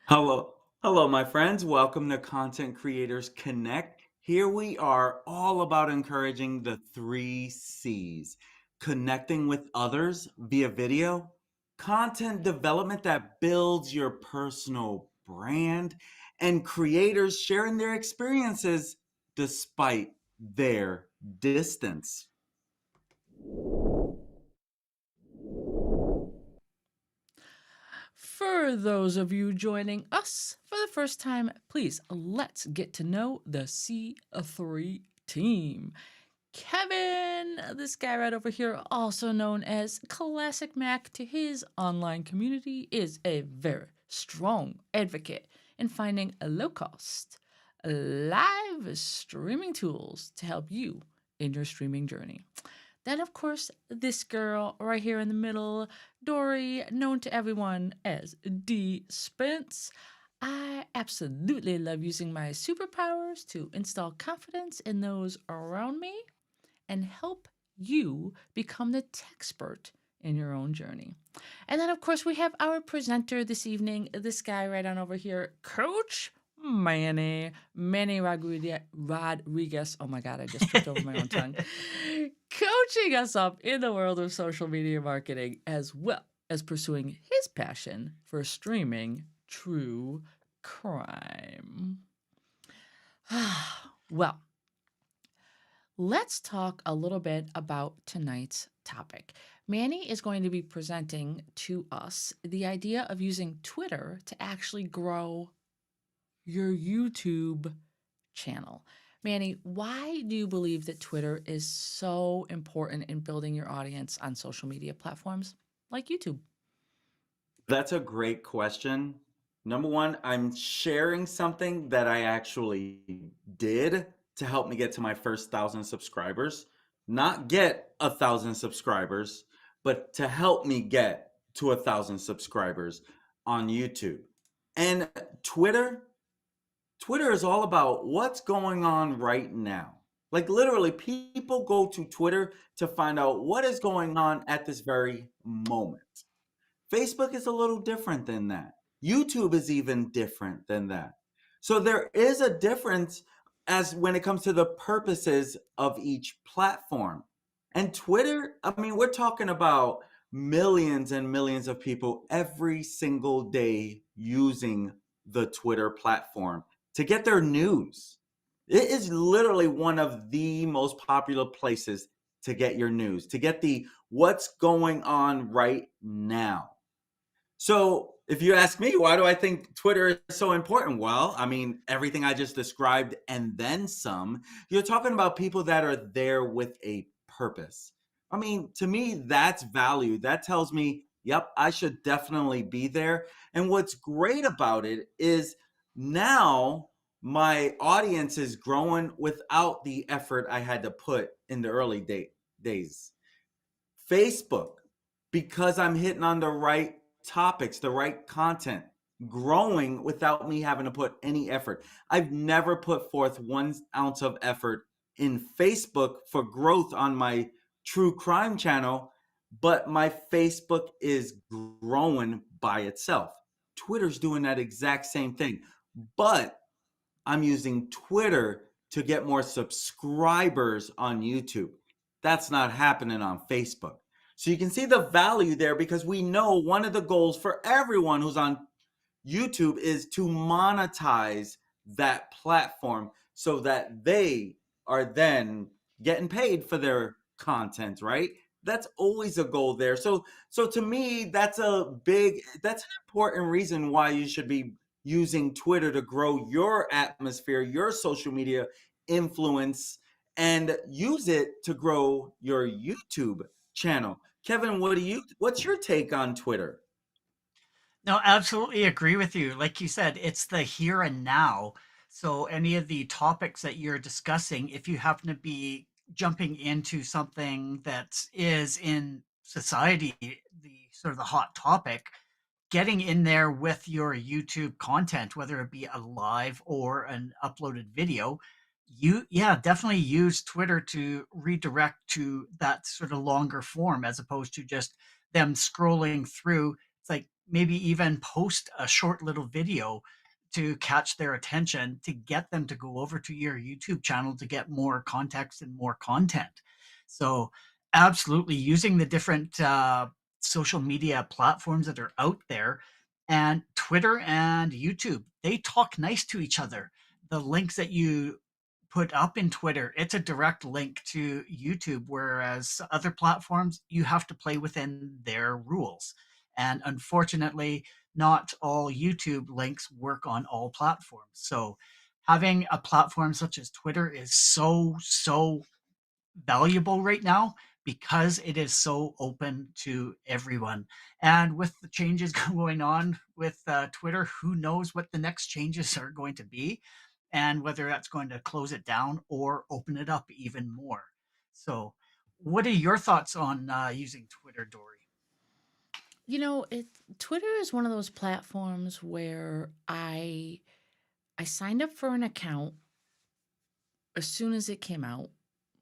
Hello, my friends. Welcome to Content Creators Connect. Here we are, all about encouraging the three C's: connecting with others via video, content development that builds your personal brand, and creators sharing their experiences despite their distance. For those of you joining us for the first time, please let's get to know the C3 team. Kevin, this guy right over here, also known as ClasicMac to his online community, is a very strong advocate in finding low cost live streaming tools to help you in your streaming journey. Then, of course, this girl right here in the middle, Dori, known to everyone as DSpence. I absolutely love using my superpowers to install confidence in those around me and help you become the techspert in your own journey. And then, of course, we have our presenter this evening, this guy right on over here, Coach Manny Rodriguez. Oh my God, I just tripped over my own tongue. Coaching us up in the world of social media marketing as well as pursuing his passion for streaming true crime. Well, let's talk a little bit about tonight's topic. Manny is going to be presenting to us the idea of using Twitter to actually grow your YouTube channel. Manny, why do you believe that Twitter is so important in building your audience on social media platforms like YouTube? That's a great question. Number one, I'm sharing something that I actually did to help me get to my first 1,000 subscribers. Not get 1,000 subscribers, but to help me get to 1,000 subscribers on YouTube. And Twitter, Twitter is all about what's going on right now. Like literally, people go to Twitter to find out what is going on at this very moment. Facebook is a little different than that. YouTube is even different than that. So there is a difference as when it comes to the purposes of each platform. And Twitter, I mean, we're talking about millions and millions of people every single day using the Twitter platform to get their news. It is literally one of the most popular places to get your news, to get the what's going on right now. So, if you ask me, why do I think Twitter is so important? Well, I mean, everything I just described and then some. You're talking about people that are there with a purpose. I mean, to me, that's value. That tells me, yep, I should definitely be there. And what's great about it is now my audience is growing without the effort I had to put in the days. Facebook, because I'm hitting on the right topics, the right content, growing without me having to put any effort. I've never put forth 1 ounce of effort in Facebook for growth on my true crime channel, but my Facebook is growing by itself. Twitter's doing that exact same thing, but I'm using Twitter to get more subscribers on YouTube. That's not happening on Facebook. So you can see the value there because we know one of the goals for everyone who's on YouTube is to monetize that platform so that they are then getting paid for their content, right? That's always a goal there. So to me, that's an important reason why you should be using Twitter to grow your atmosphere, your social media influence, and use it to grow your YouTube channel. Kevin, what's your take on Twitter? No, absolutely agree with you. Like you said, it's the here and now. So any of the topics that you're discussing, if you happen to be jumping into something that is in society, the sort of the hot topic, getting in there with your YouTube content, whether it be a live or an uploaded video, definitely use Twitter to redirect to that sort of longer form as opposed to just them scrolling through. It's like maybe even post a short little video to catch their attention to get them to go over to your YouTube channel to get more context and more content. So, absolutely using the different social media platforms that are out there, and Twitter and YouTube, they talk nice to each other. The links that you put up in Twitter, it's a direct link to YouTube, whereas other platforms, you have to play within their rules. And unfortunately, not all YouTube links work on all platforms. So having a platform such as Twitter is so valuable right now because it is so open to everyone. And with the changes going on with Twitter, who knows what the next changes are going to be and whether that's going to close it down or open it up even more. So, what are your thoughts on using Twitter, Dory? You know, Twitter is one of those platforms where I signed up for an account as soon as it came out,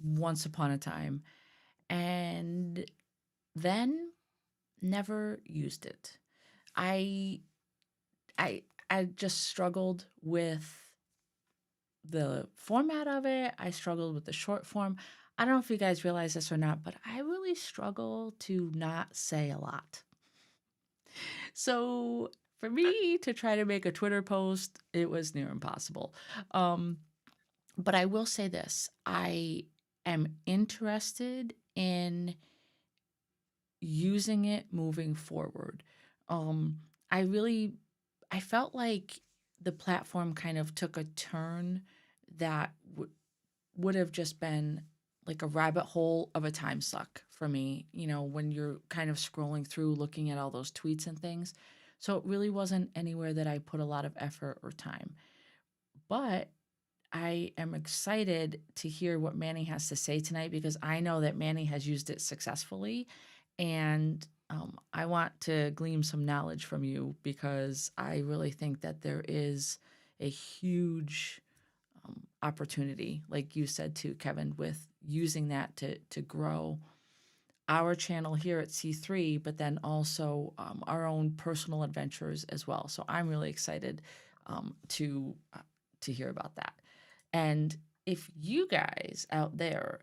once upon a time, and then never used it. I I I just struggled with the format of it. I struggled with the short form. I don't know if you guys realize this or not, but I really struggle to not say a lot. So for me to try to make a Twitter post, it was near impossible. Um, but I will say this: I am interested in using it moving forward. Um, I really I felt like the platform kind of took a turn that would have just been like a rabbit hole of a time suck for me, when you're kind of scrolling through looking at all those tweets and things. So it really wasn't anywhere that I put a lot of effort or time. But I am excited to hear what Manny has to say tonight because I know that Manny has used it successfully. And I want to glean some knowledge from you because I really think that there is a huge opportunity, like you said too, Kevin, with using that to grow our channel here at C3, but then also our own personal adventures as well. So I'm really excited to hear about that. And if you guys out there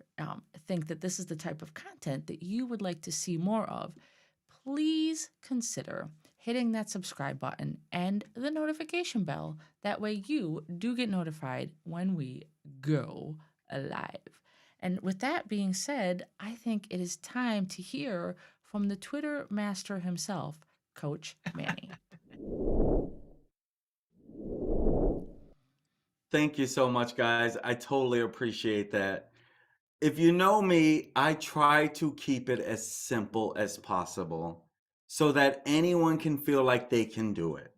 think that this is the type of content that you would like to see more of, please consider hitting that subscribe button and the notification bell. That way you do get notified when we go live. And with that being said, I think it is time to hear from the Twitter master himself, Coach Manny. Thank you so much, guys. I totally appreciate that. If you know me, I try to keep it as simple as possible so that anyone can feel like they can do it.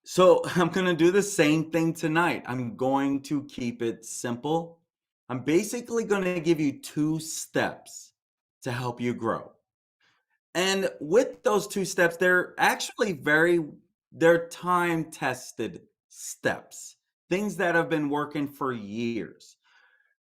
So I'm going to do the same thing tonight. I'm going to keep it simple. I'm basically going to give you 2 steps to help you grow. And with those 2 steps, they're time tested steps, things that have been working for years.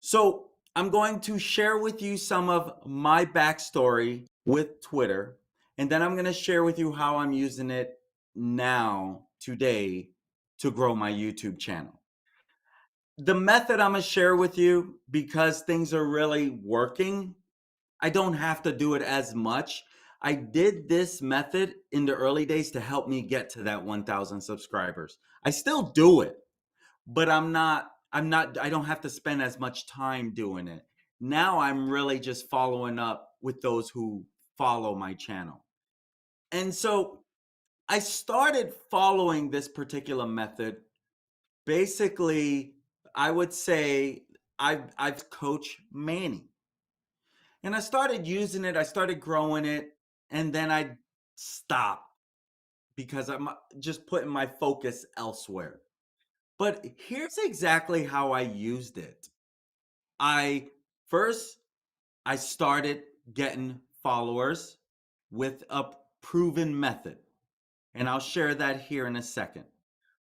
So I'm going to share with you some of my backstory with Twitter, and then I'm going to share with you how I'm using it now, today, to grow my YouTube channel. The method I'm going to share with you, because things are really working, I don't have to do it as much. I did this method in the early days to help me get to that 1,000 subscribers. I still do it, but I don't have to spend as much time doing it. Now I'm really just following up with those who follow my channel. And so I started following this particular method. Basically, I would say I've coached Manny. And I started using it, I started growing it, and then I stopped because I'm just putting my focus elsewhere. But here's exactly how I used it. I first I started getting followers with a proven method, and I'll share that here in a second.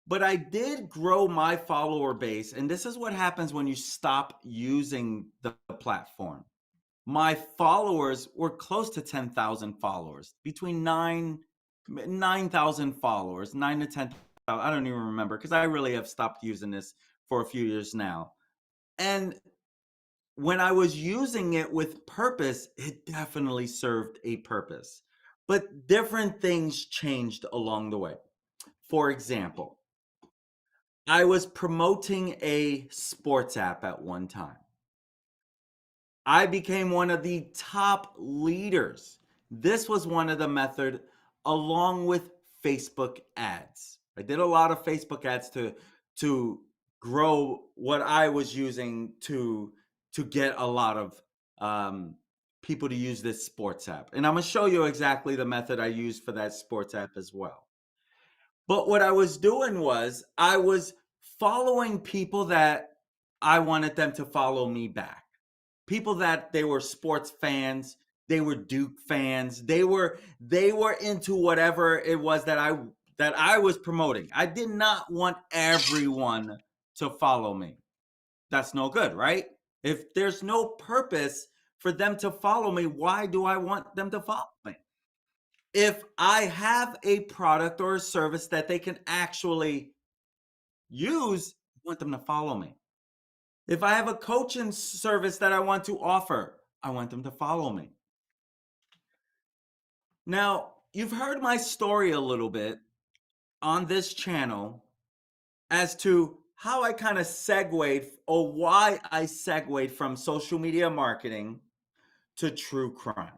But I did grow my follower base, and this is what happens when you stop using the platform. My followers were close to 10,000 followers, between 9 9,000 followers, 9 to 10,000. I don't even remember because I really have stopped using this for a few years now. And when I was using it with purpose, it definitely served a purpose. But different things changed along the way. For example, I was promoting a sports app at one time. I became one of the top leaders. This was one of the method along with Facebook ads. I did a lot of Facebook ads to grow what I was using to get a lot of people to use this sports app. And I'm going to show you exactly the method I used for that sports app as well. But what I was doing was I was following people that I wanted them to follow me back. People that they were sports fans, they were Duke fans, they were into whatever it was that I was promoting. I did not want everyone to follow me. That's no good, right? If there's no purpose for them to follow me, why do I want them to follow me? If I have a product or a service that they can actually use, I want them to follow me. If I have a coaching service that I want to offer, I want them to follow me. Now, you've heard my story a little bit on this channel as to how I kind of segued or why I segued from social media marketing to true crime.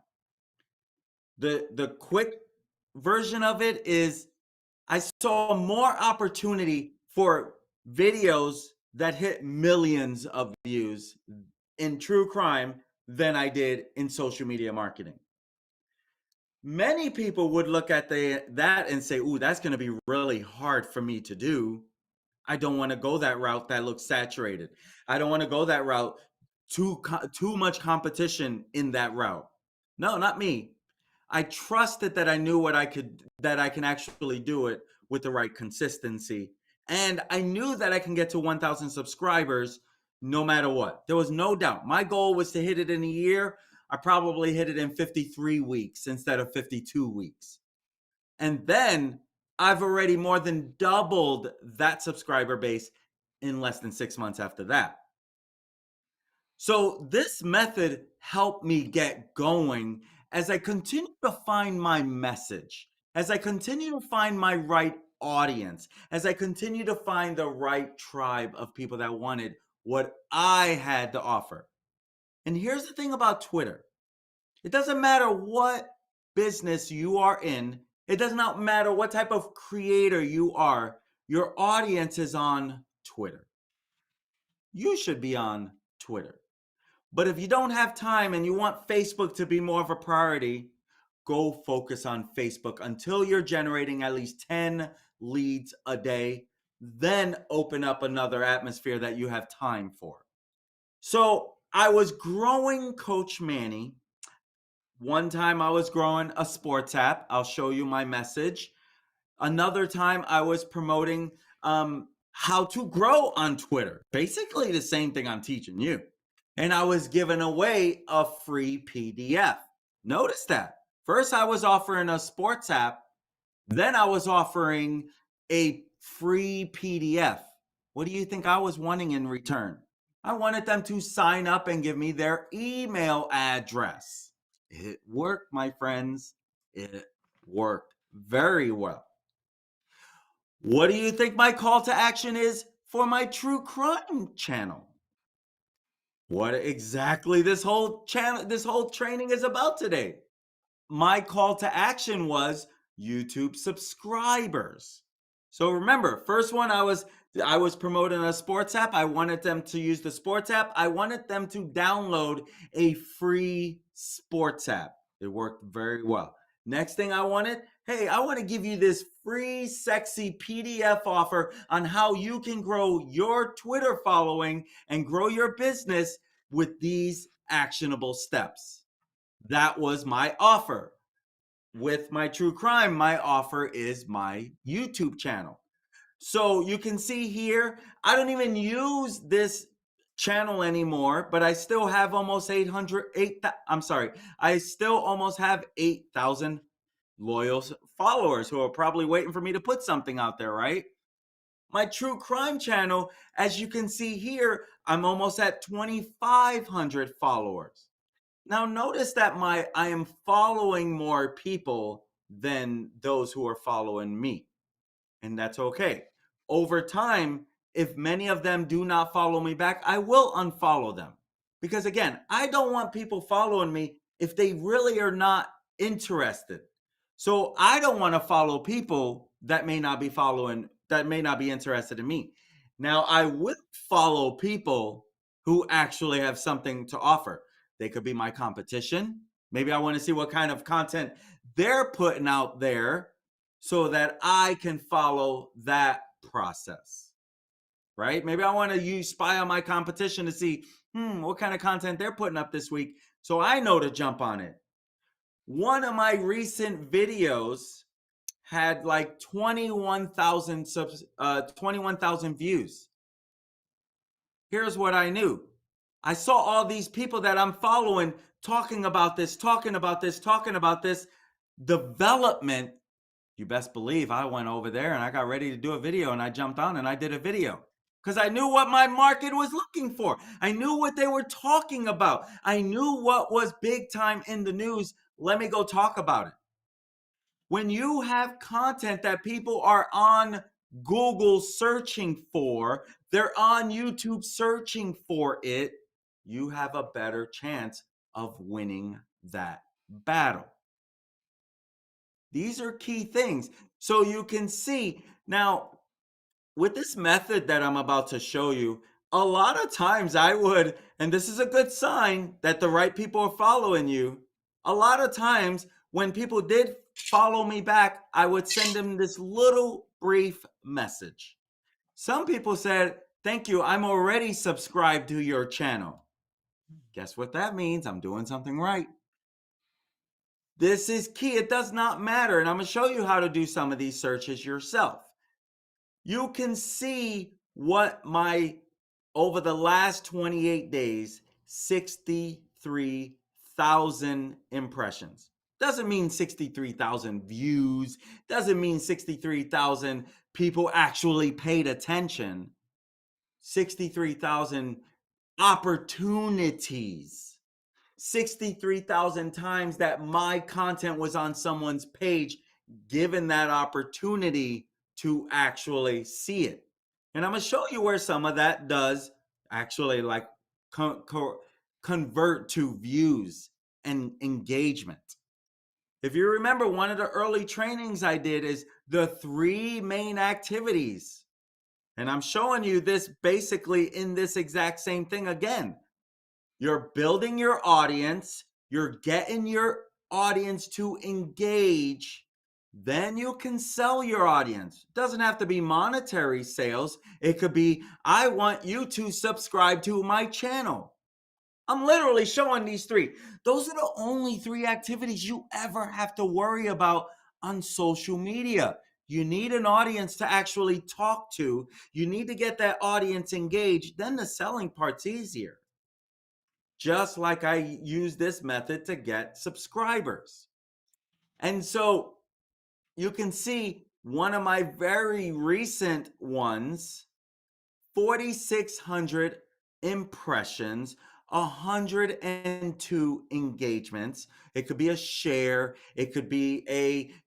The quick version of it is I saw more opportunity for videos that hit millions of views in true crime than I did in social media marketing. Many people would look at that and say, "Ooh, that's going to be really hard for me to do. I don't want to go that route that looks saturated. I don't want to go that route. Too much competition in that route." No, not me. I trusted that I knew that I can actually do it with the right consistency. And I knew that I can get to 1,000 subscribers no matter what. There was no doubt. My goal was to hit it in a year. I probably hit it in 53 weeks instead of 52 weeks. And then I've already more than doubled that subscriber base in less than 6 months after that. So this method helped me get going as I continue to find my message, as I continue to find my right audience, as I continue to find the right tribe of people that wanted what I had to offer. And here's the thing about Twitter. It doesn't matter what business you are in. It does not matter what type of creator you are. Your audience is on Twitter. You should be on Twitter. But if you don't have time and you want Facebook to be more of a priority, go focus on Facebook until you're generating at least 10 leads a day. Then open up another atmosphere that you have time for. So I was growing Coach Manny. One time I was growing a sports app. I'll show you my message. Another time I was promoting how to grow on Twitter. Basically the same thing I'm teaching you. And I was giving away a free PDF. Notice that. First, I was offering a sports app. Then I was offering a free PDF. What do you think I was wanting in return? I wanted them to sign up and give me their email address. It worked, my friends. It worked very well. What do you think my call to action is for my true crime channel? What exactly this whole training is about today. My call to action was YouTube subscribers. So remember, first one I was promoting a sports app. I wanted them to use the sports app. I wanted them to download a free sports app. It worked very well. Next thing I wanted, hey, I want to give you this free sexy PDF offer on how you can grow your Twitter following and grow your business with these actionable steps. That was my offer. With my true crime, my offer is my YouTube channel. So you can see here, I don't even use this channel anymore, but I still have almost I still almost have 8,000 loyal followers who are probably waiting for me to put something out there, right? My true crime channel, as you can see here, I'm almost at 2,500 followers. Now notice that I am following more people than those who are following me, and that's okay. Over time, if many of them do not follow me back, I will unfollow them. Because again, I don't want people following me if they really are not interested. So I don't want to follow people that may not be interested in me. Now, I will follow people who actually have something to offer. They could be my competition. Maybe I want to see what kind of content they're putting out there so that I can follow that process, right? Maybe I want to spy on my competition to see what kind of content they're putting up this week so I know to jump on it. One of my recent videos had like 21,000 views. Here's what I knew. I saw all these people that I'm following talking about this development. You best believe I went over there and I got ready to do a video and I jumped on and I did a video because I knew what my market was looking for. I knew what they were talking about. I knew what was big time in the news. Let me go talk about it. When you have content that people are on Google searching for, they're on YouTube searching for it, you have a better chance of winning that battle. These are key things. So you can see now with this method that I'm about to show you, a lot of times I would, and this is a good sign that the right people are following you. A lot of times when people did follow me back, I would send them this little brief message. Some people said, "Thank you, I'm already subscribed to your channel." Guess what that means? I'm doing something right. This is key. It does not matter. And I'm going to show you how to do some of these searches yourself. You can see what over the last 28 days, 63,000 impressions. Doesn't mean 63,000 views. Doesn't mean 63,000 people actually paid attention. 63,000 opportunities. 63,000 times that my content was on someone's page, given that opportunity to actually see it. And I'm going to show you where some of that does actually like convert to views and engagement. If you remember, one of the early trainings I did is the 3 main activities. And I'm showing you this basically in this exact same thing again. You're building your audience, you're getting your audience to engage, then you can sell your audience. It doesn't have to be monetary sales. It could be, I want you to subscribe to my channel. I'm literally showing these 3. Those are the only 3 activities you ever have to worry about on social media. You need an audience to actually talk to. You need to get that audience engaged. Then the selling part's easier. Just like I use this method to get subscribers. And so you can see one of my very recent ones, 4,600 impressions, 102 engagements. It could be a share. It could be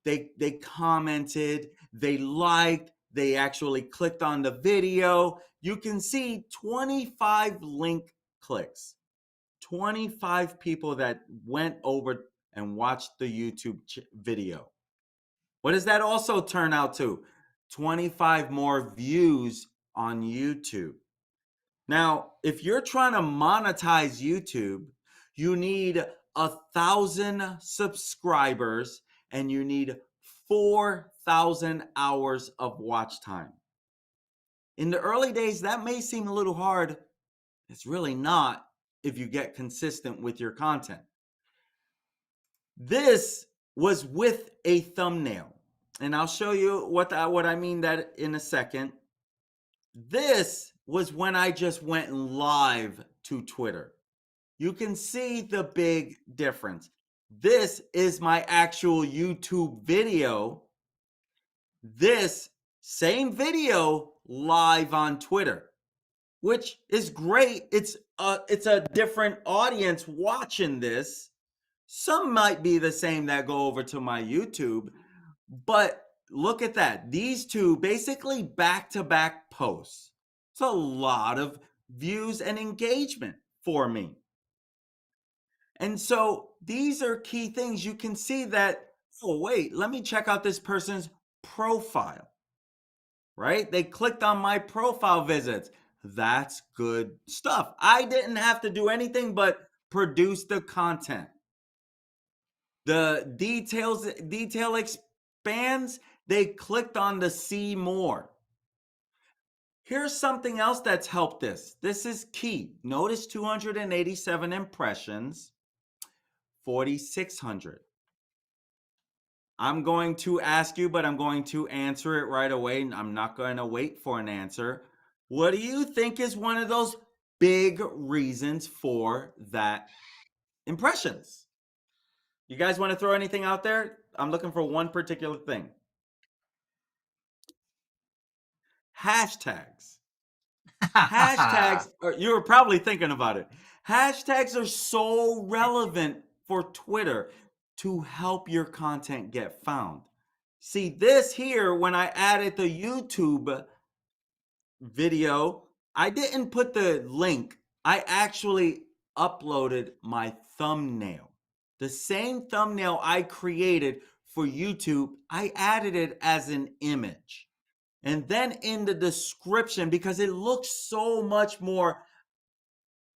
they commented, they liked, they actually clicked on the video. You can see 25 link clicks. 25 people that went over and watched the YouTube video. What does that also turn out to? 25 more views on YouTube. Now, if you're trying to monetize YouTube, you need 1,000 subscribers and you need 4,000 hours of watch time. In the early days, that may seem a little hard. It's really not if you get consistent with your content. This was with a thumbnail, and I'll show you what I mean that in a second. This was when I just went live to Twitter. You can see the big difference. This is my actual YouTube video. This same video live on Twitter, which is great. It's a different audience watching this. Some might be the same that go over to my YouTube, but look at that. These two basically back-to-back posts. It's a lot of views and engagement for me. And so these are key things. You can see that, oh, wait, let me check out this person's profile, right? They clicked on my profile visits. That's good stuff. I didn't have to do anything but produce the content. The detail expands. They clicked on the see more. Here's something else that's helped this. This is key. Notice 287 impressions, 4,600. I'm going to ask you, but I'm going to answer it right away. I'm not going to wait for an answer. What do you think is one of those big reasons for that impressions? You guys want to throw anything out there? I'm looking for one particular thing. Hashtags. Hashtags, you were probably thinking about it. Hashtags are so relevant for Twitter to help your content get found. See, this here, when I added the YouTube video, I didn't put the link. I actually uploaded my thumbnail. The same thumbnail I created for YouTube, I added it as an image. And then in the description, because it looks so much more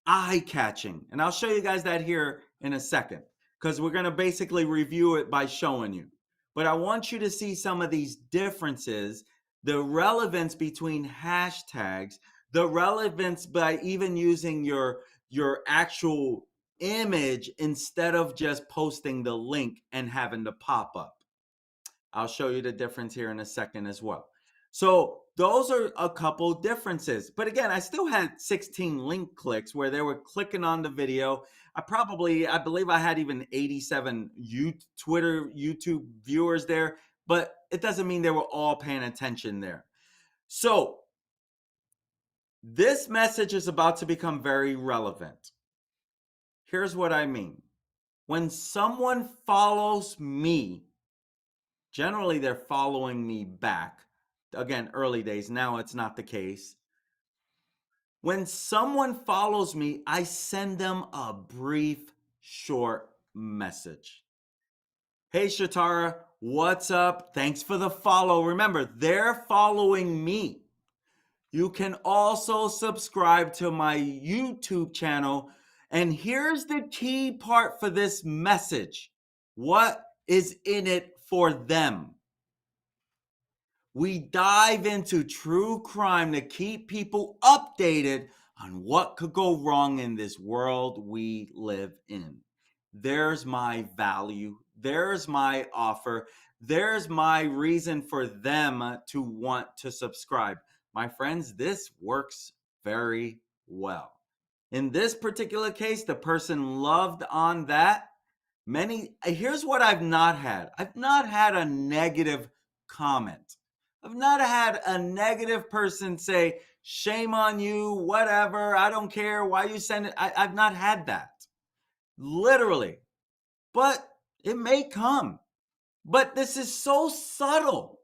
eye-catching. And I'll show you guys that here in a second, because we're going to basically review it by showing you. But I want you to see some of these differences, the relevance between hashtags, the relevance by even using your actual image instead of just posting the link and having to pop up. I'll show you the difference here in a second as well. So those are a couple differences. But again, I still had 16 link clicks where they were clicking on the video. I believe I had even 87 YouTube viewers there, but it doesn't mean they were all paying attention there. So this message is about to become very relevant. Here's what I mean. When someone follows me, generally they're following me back. Again, early days, now it's not the case. When someone follows me, I send them a brief, short message. Hey, Shatara, what's up? Thanks for the follow. Remember, they're following me. You can also subscribe to my YouTube channel. And here's the key part for this message. What is in it for them? We dive into true crime to keep people updated on what could go wrong in this world we live in. There's my value. There's my offer. There's my reason for them to want to subscribe. My friends, this works very well. In this particular case, the person loved on that. Here's what I've not had. I've not had a negative comment. I've not had a negative person say, shame on you, whatever, I don't care, why you send it. I've not had that. Literally. But it may come. But this is so subtle.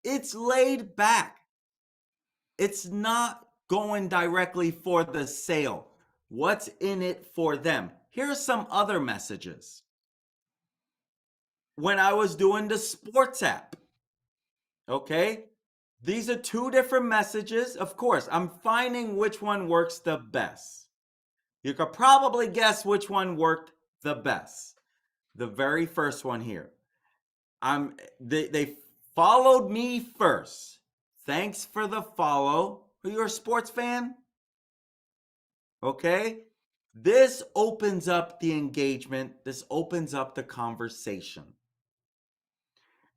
It's laid back. It's not going directly for the sale. What's in it for them? Here's some other messages. When I was doing the sports app, okay? These are two different messages. Of course, I'm finding which one works the best. You could probably guess which one worked the best. The very first one here. They followed me first. Thanks for the follow. Are you a sports fan? Okay? This opens up the engagement. This opens up the conversation.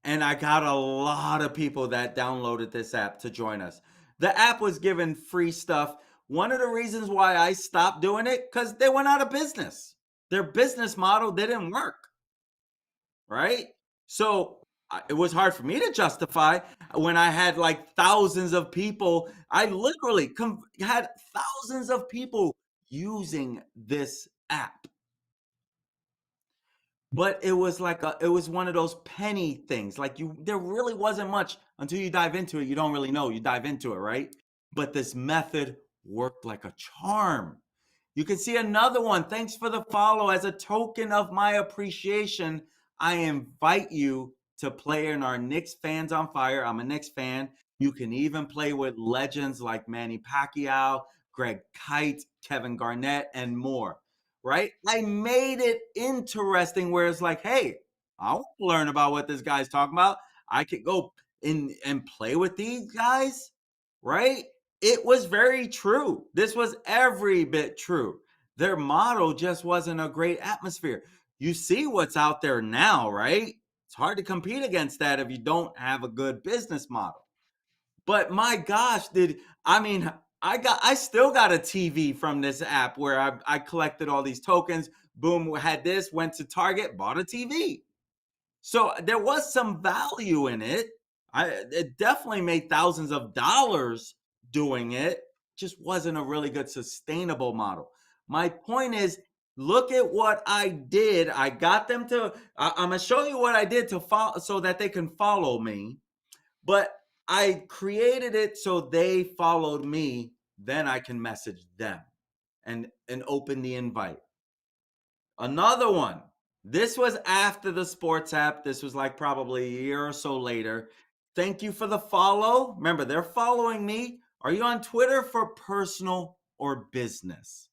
And I got a lot of people that downloaded this app to join us. The app was given free stuff. One of the reasons why I stopped doing it, because they went out of business. their business model didn't work, right? So it was hard for me to justify when I had like thousands of people. I literally had thousands of people using this app. But it was like it was one of those penny things. Like there really wasn't much until you dive into it. You don't really know. You dive into it, right? But this method worked like a charm. You can see another one. Thanks for the follow. As a token of my appreciation, I invite you to play in our Knicks Fans on Fire. I'm a Knicks fan. You can even play with legends like Manny Pacquiao, Greg Kite, Kevin Garnett, and more, right? I made it interesting where it's like, hey, I want to learn about what this guy's talking about. I could go in and play with these guys, right? It was very true. This was every bit true. Their model just wasn't a great atmosphere. You see what's out there now, right? It's hard to compete against that if you don't have a good business model. But my gosh, I still got a TV from this app where I collected all these tokens. Boom, had this, went to Target, bought a TV. So there was some value in it. It definitely made thousands of dollars doing it. Just wasn't a really good sustainable model. My point is, look at what I did. I got them to. I'm gonna show you what I did to follow so that they can follow me. But I created it so they followed me. Then I can message them and open the invite. Another one. This was after the sports app. This was like probably a year or so later. Thank you for the follow. Remember, they're following me. Are you on Twitter for personal or business?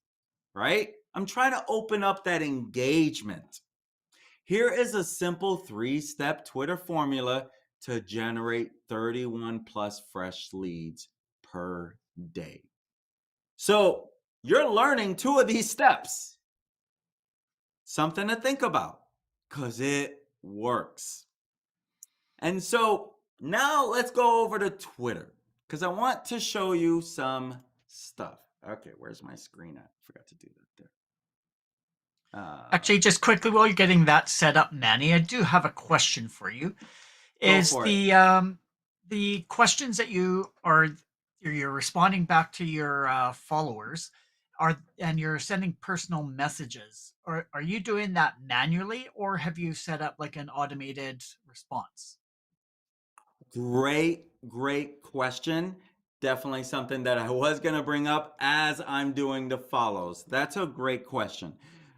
Right? I'm trying to open up that engagement. Here is a simple 3-step Twitter formula to generate 31 plus fresh leads per day. So you're learning 2 of these steps. Something to think about because it works. And so now let's go over to Twitter because I want to show you some stuff. Okay, where's my screen at? Forgot to do that there. Actually, just quickly while you're getting that set up, Manny, I do have a question for you. Go Is for it. the questions that you're responding back to your followers and you're sending personal messages? Are you doing that manually, or have you set up like an automated response? Great question. Definitely something that I was going to bring up as I'm doing the follows. That's a great question.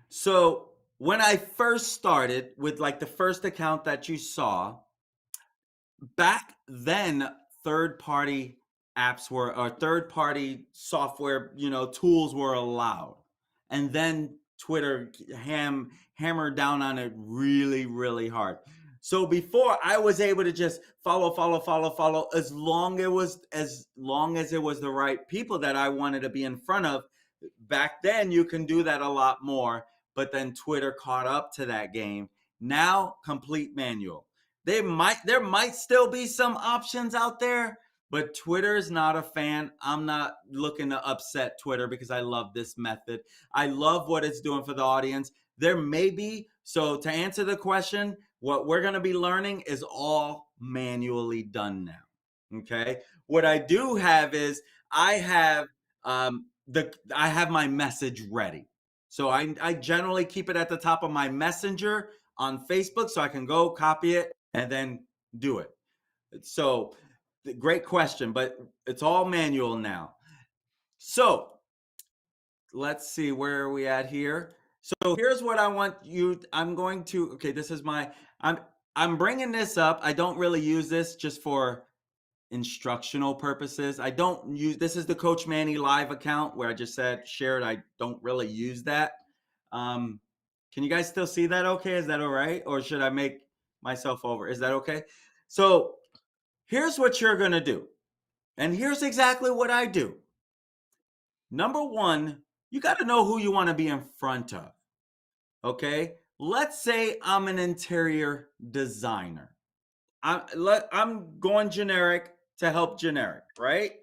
So, when I first started with like the first account that you saw, back then third-party apps were or third-party software, tools were allowed. And then Twitter hammered down on it really, really hard. So before I was able to just follow as long as it was the right people that I wanted to be in front of. Back then you can do that a lot more, but then Twitter caught up to that game. Now complete manual. There might still be some options out there, but Twitter is not a fan. I'm not looking to upset Twitter because I love this method. I love what it's doing for the audience. There may be, so to answer the question, what we're going to be learning is all manually done now. Okay. What I do have is I have I have my message ready. So I generally keep it at the top of my messenger on Facebook so I can go copy it and then do it. So great question, but it's all manual now. So let's see, where are we at here? So here's what I want you. Okay, this is I'm bringing this up. I don't really use this just for instructional purposes. I don't use, this is the Coach Manny live account where I just said shared. I don't really use that. Can you guys still see that okay? Is that all right? Or should I make myself over? Is that okay? So here's what you're going to do. And here's exactly what I do. Number one, you got to know who you want to be in front of. Okay. Let's say I'm an interior designer. I'm going generic to help generic, right?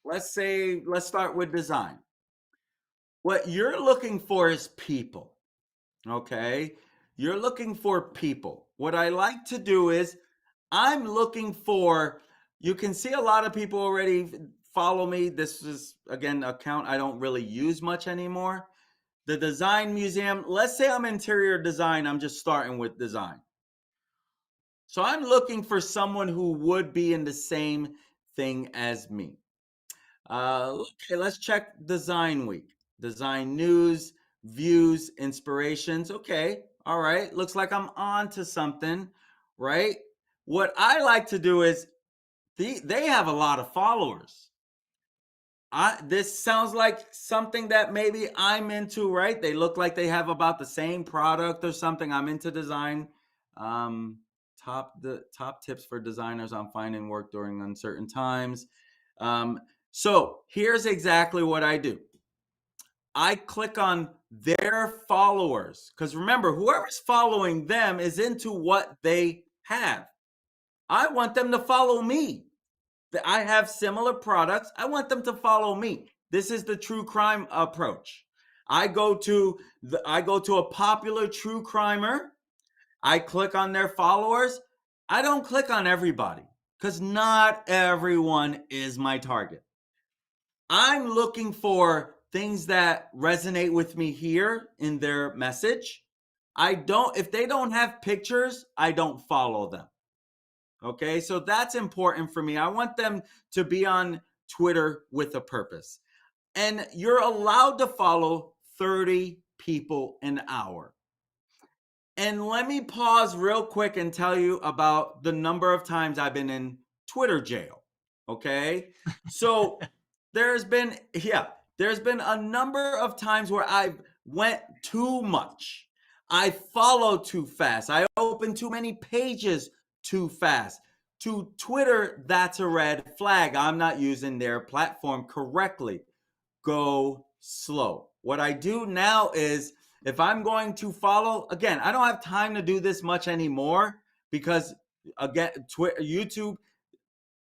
Let's start with design. What you're looking for is people. Okay. You're looking for people. What I like to do is I'm looking for, you can see a lot of people already follow me. This is, again, an account I don't really use much anymore. The Design Museum. Let's say I'm interior design. I'm just starting with design. So I'm looking for someone who would be in the same thing as me. Okay, let's check Design Week. Design news, views, inspirations. Okay, all right. Looks like I'm on to something, right? What I like to do is they have a lot of followers. This sounds like something that maybe I'm into, right? They look like they have about the same product or something. I'm into design. Um, top tips for designers on finding work during uncertain times. Um, so here's exactly what I do. I click on their followers because remember, whoever's following them is into what they have. I want them to follow me. I have similar products. I want them to follow me. This is the true crime approach. I go to a popular true crimer. I click on their followers. I don't click on everybody because not everyone is my target. I'm looking for things that resonate with me here in their message. If they don't have pictures, I don't follow them. Okay, so that's important for me. I want them to be on Twitter with a purpose. And you're allowed to follow 30 people an hour. And let me pause real quick and tell you about the number of times I've been in Twitter jail. Okay, so there's been, there's been a number of times where I went too much. I followed too fast. I opened too many pages too fast. To Twitter, that's a red flag. I'm not using their platform correctly. Go slow. What I do now is if I'm going to follow, again, I don't have time to do this much anymore because, again, YouTube,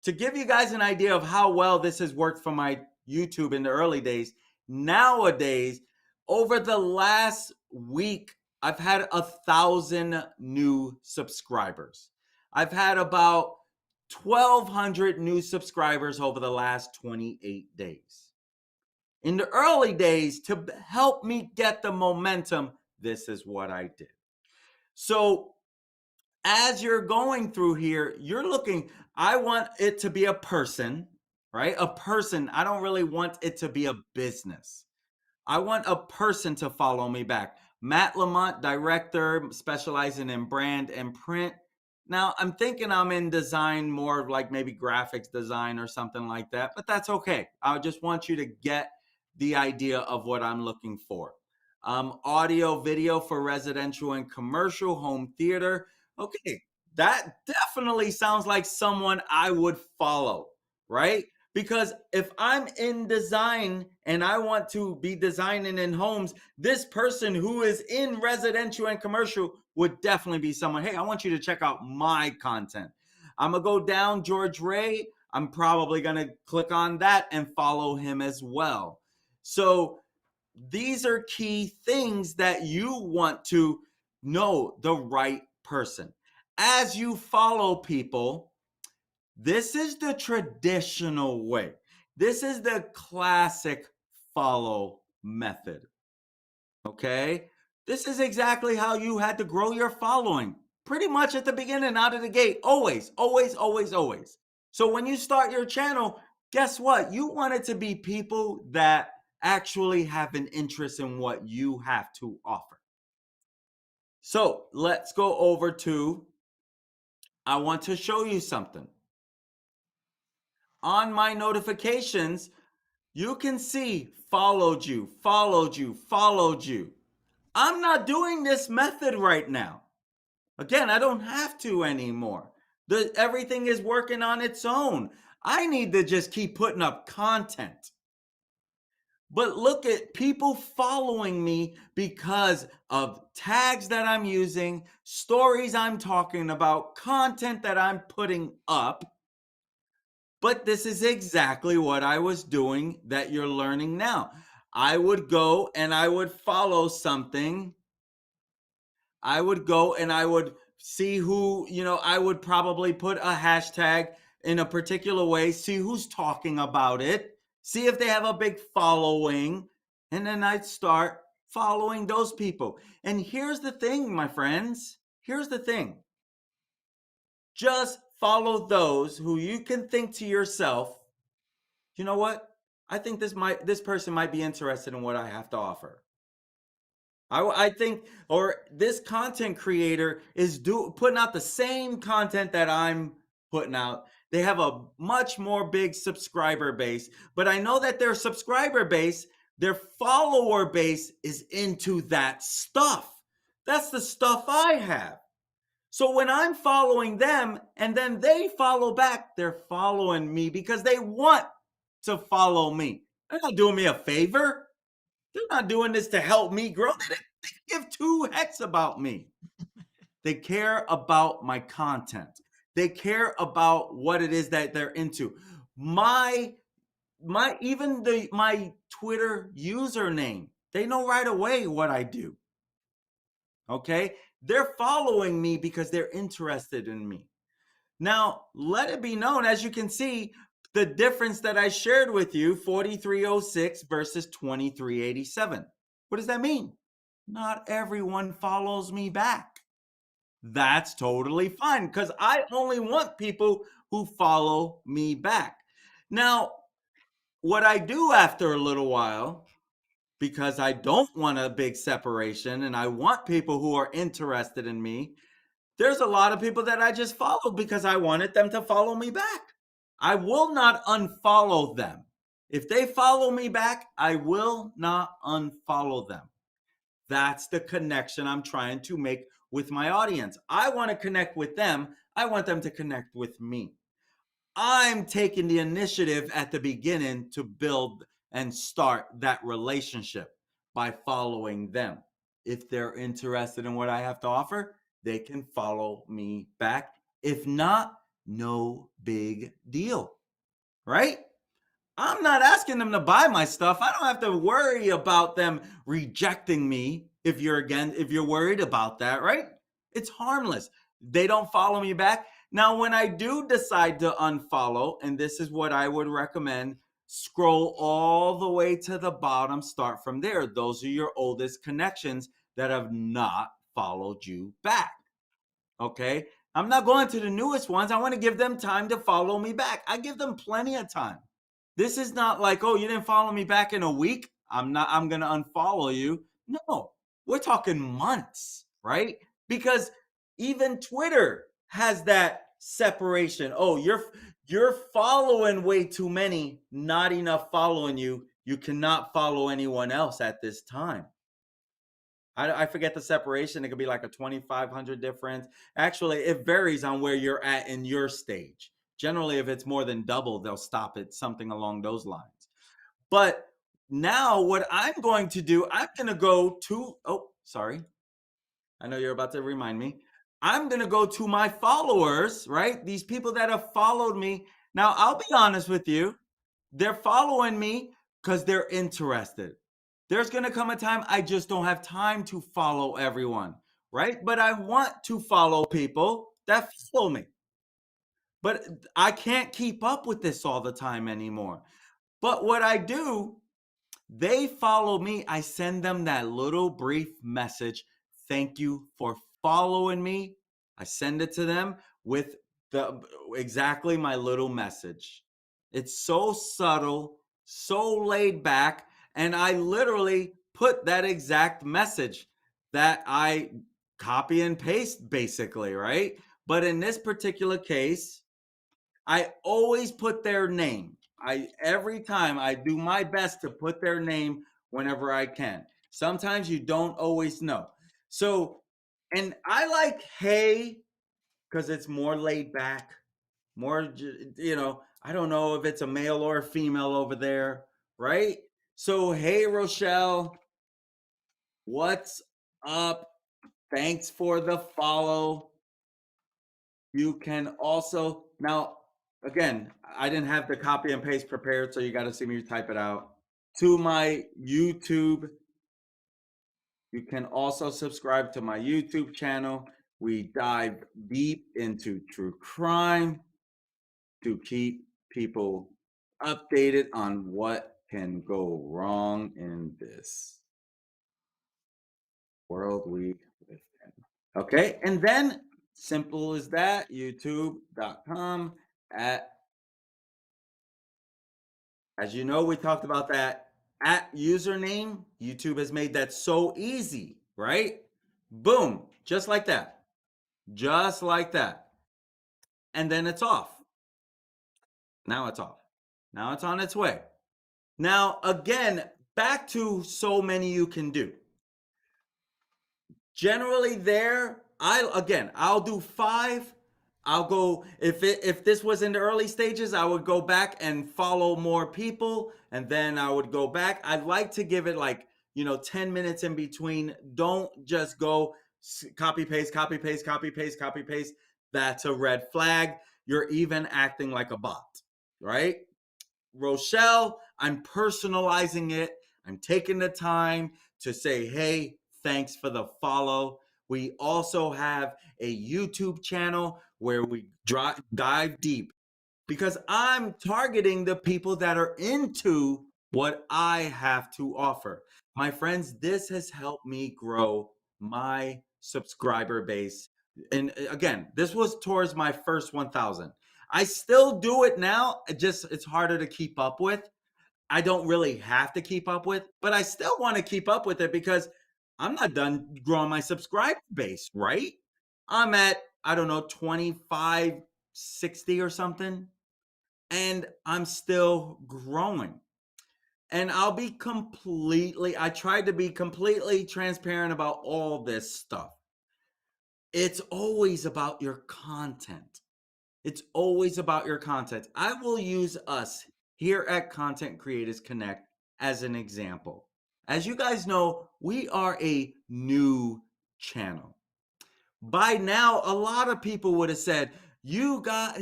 to give you guys an idea of how well this has worked for my YouTube in the early days, nowadays, over the last week, I've had 1,000 new subscribers. I've had about 1,200 new subscribers over the last 28 days. In the early days, to help me get the momentum, this is what I did. So as you're going through here, you're looking, I want it to be a person, right? A person. I don't really want it to be a business. I want a person to follow me back. Matt Lamont, director, specializing in brand and print. Now, I'm thinking I'm in design, more of like maybe graphics design or something like that, but that's okay. I just want you to get the idea of what I'm looking for. Audio, video for residential and commercial, home theater. Okay, that definitely sounds like someone I would follow, right? Because if I'm in design and I want to be designing in homes, this person who is in residential and commercial would definitely be someone, hey, I want you to check out my content. I'm going to go down George Ray. I'm probably going to click on that and follow him as well. So these are key things that you want to know the right person. As you follow people, this is the traditional way. This is the classic follow method. Okay? This is exactly how you had to grow your following. Pretty much at the beginning, out of the gate. Always, always, always, always. So when you start your channel, guess what? You want it to be people that actually have an interest in what you have to offer. So let's go over to, I want to show you something. On my notifications, you can see followed you, followed you, followed you. I'm not doing this method right now. Again, I don't have to anymore. Everything is working on its own. I need to just keep putting up content. But look at people following me because of tags that I'm using, stories I'm talking about, content that I'm putting up. But this is exactly what I was doing that you're learning now. I would go and I would follow something. I would go and I would see who, I would probably put a hashtag in a particular way, see who's talking about it, see if they have a big following, and then I'd start following those people. And here's the thing, my friends. Here's the thing. Just follow those who you can think to yourself, you know what? I think this person might be interested in what I have to offer. I think, or this content creator is putting out the same content that I'm putting out. They have a much more big subscriber base, but I know that their subscriber base, their follower base is into that stuff. That's the stuff I have. So when I'm following them and then they follow back, they're following me because they want to follow me. They're not doing me a favor. They're not doing this to help me grow. They give two hecks about me. They care about my content. They care about what it is that they're into. My Twitter username. They know right away what I do. Okay? They're following me because they're interested in me. Now, let it be known, as you can see, the difference that I shared with you, 4306 versus 2387. What does that mean? Not everyone follows me back. That's totally fine because I only want people who follow me back. Now, what I do after a little while, because I don't want a big separation and I want people who are interested in me, there's a lot of people that I just followed because I wanted them to follow me back. I will not unfollow them. If they follow me back, I will not unfollow them. That's the connection I'm trying to make with my audience. I want to connect with them. I want them to connect with me. I'm taking the initiative at the beginning to build and start that relationship by following them. If they're interested in what I have to offer, they can follow me back. If not, no big deal, right? I'm not asking them to buy my stuff. I don't have to worry about them rejecting me if you're worried about that, right? It's harmless. They don't follow me back. Now, when I do decide to unfollow, and this is what I would recommend, scroll all the way to the bottom, start from there. Those are your oldest connections that have not followed you back. Okay? I'm not going to the newest ones. I want to give them time to follow me back. I give them plenty of time. This is not like, oh, you didn't follow me back in a week. I'm going to unfollow you. No, we're talking months, right? Because even Twitter has that separation. Oh, you're following way too many, not enough following you. You cannot follow anyone else at this time. I forget the separation. It could be like a 2,500 difference. Actually, it varies on where you're at in your stage. Generally, if it's more than double, they'll stop it, something along those lines. But now what I'm going to do, I'm going to go to, oh, sorry. I know you're about to remind me. I'm going to go to my followers, right? These people that have followed me. Now, I'll be honest with you. They're following me because they're interested. There's going to come a time I just don't have time to follow everyone, right? But I want to follow people that follow me. But I can't keep up with this all the time anymore. But what I do, they follow me. I send them that little brief message. Thank you for following me. I send it to them with exactly my little message. It's so subtle, so laid back, and I literally put that exact message that I copy and paste basically, right? But in this particular case, I always put their name. Every time I do my best to put their name whenever I can. Sometimes you don't always know. So, and I like hey because it's more laid back, more I don't know if it's a male or a female over there, right? So, hey Rochelle, what's up? Thanks for the follow. You can also, now, again, I didn't have the copy and paste prepared, so you got to see me type it out. to my YouTube. You can also subscribe to my YouTube channel. We dive deep into true crime to keep people updated on what can go wrong in this world we live in. Okay, and then simple as that, youtube.com at, as you know, we talked about that at username. YouTube has made that so easy, right? Boom, just like that. Just like that. And then it's off. Now it's off. Now it's on its way. Now, again, back to so many you can do. Generally there, I'll do 5. I'll go, if this was in the early stages, I would go back and follow more people, and then I would go back. I'd like to give it like, 10 minutes in between. Don't just go copy paste, copy paste, copy paste, copy paste. That's a red flag. You're even acting like a bot, right? Rochelle, I'm personalizing it. I'm taking the time to say, hey, thanks for the follow. We also have a YouTube channel where we dive deep because I'm targeting the people that are into what I have to offer. My friends, this has helped me grow my subscriber base. And again, this was towards my first 1,000. I still do it now. It's harder to keep up with. I don't really have to keep up with, but I still want to keep up with it because I'm not done growing my subscriber base, right? I'm at, I don't know, 25, 60 or something, and I'm still growing. And I tried to be completely transparent about all this stuff. It's always about your content. It's always about your content. I will use us here at Content Creators Connect as an example. As you guys know, we are a new channel. By now, a lot of people would have said, you got,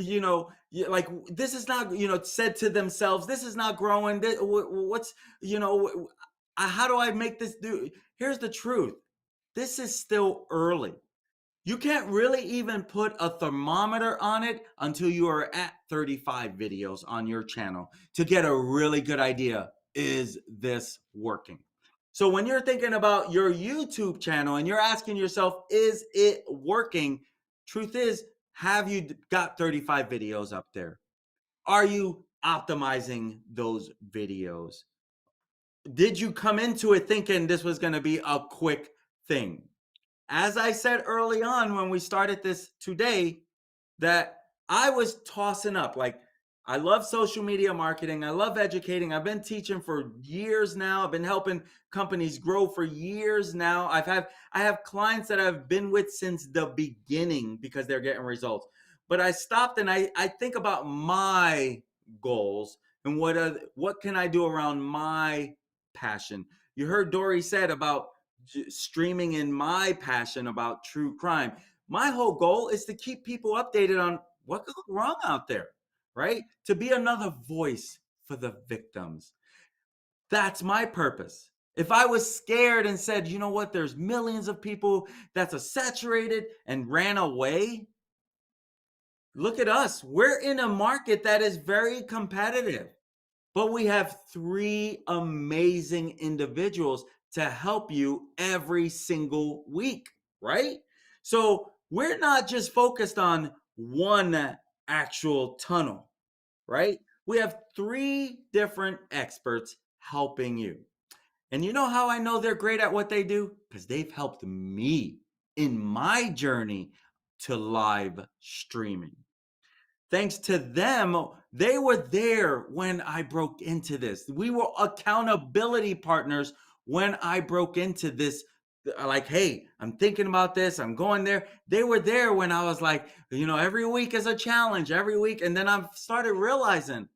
like, this is not, said to themselves, this is not growing. What's, how do I make this do? Here's the truth. This is still early. You can't really even put a thermometer on it until you are at 35 videos on your channel to get a really good idea. Is this working? So when you're thinking about your YouTube channel and you're asking yourself, is it working? Truth is, have you got 35 videos up there? Are you optimizing those videos? Did you come into it thinking this was going to be a quick thing? As I said early on when we started this today, that I was tossing up. Like, I love social media marketing. I love educating. I've been teaching for years now. I've been helping companies grow for years now. I have clients that I've been with since the beginning because they're getting results. But I stopped and I think about my goals and what can I do around my passion. You heard Dori said about streaming in my passion about true crime. My whole goal is to keep people updated on what goes wrong out there, right? To be another voice for the victims. That's my purpose. If I was scared and said, you know what, there's millions of people that's a saturated and ran away, look at us. We're in a market that is very competitive. But we have 3 amazing individuals to help you every single week, right? So we're not just focused on one actual tunnel, right? We have 3 different experts helping you. And you know how I know they're great at what they do? Because they've helped me in my journey to live streaming. Thanks to them, they were there when I broke into this. We were accountability partners when I broke into this. Like, hey, I'm thinking about this, I'm going there. They were there when I was like, every week is a challenge, every week. And then I've started realizing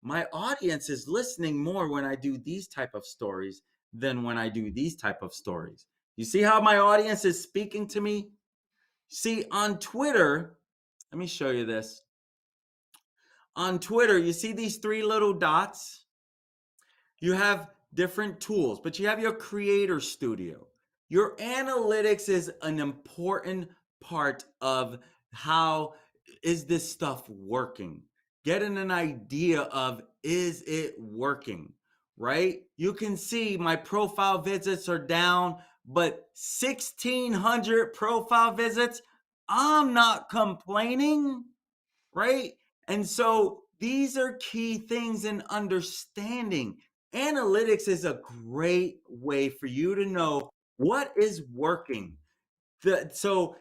my audience is listening more when I do these type of stories than when I do these type of stories. You see how my audience is speaking to me? See, on Twitter, let me show you this. On Twitter, you see these 3 little dots? You have different tools, but you have your creator studio. Your analytics is an important part of how is this stuff working? Getting an idea of is it working, right? You can see my profile visits are down, but 1,600 profile visits, I'm not complaining, right? And so these are key things in understanding. Analytics is a great way for you to know what is working. So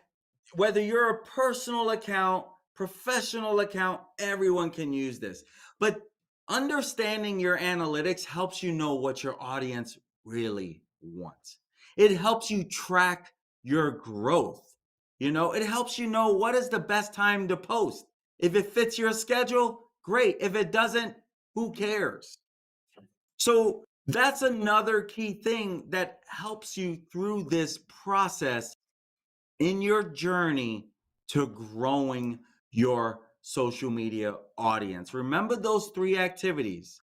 whether you're a personal account, professional account, everyone can use this. But understanding your analytics helps you know what your audience really wants. It helps you track your growth. It helps you know what is the best time to post. If it fits your schedule, great. If it doesn't, who cares? So that's another key thing that helps you through this process in your journey to growing your social media audience. Remember those three activities.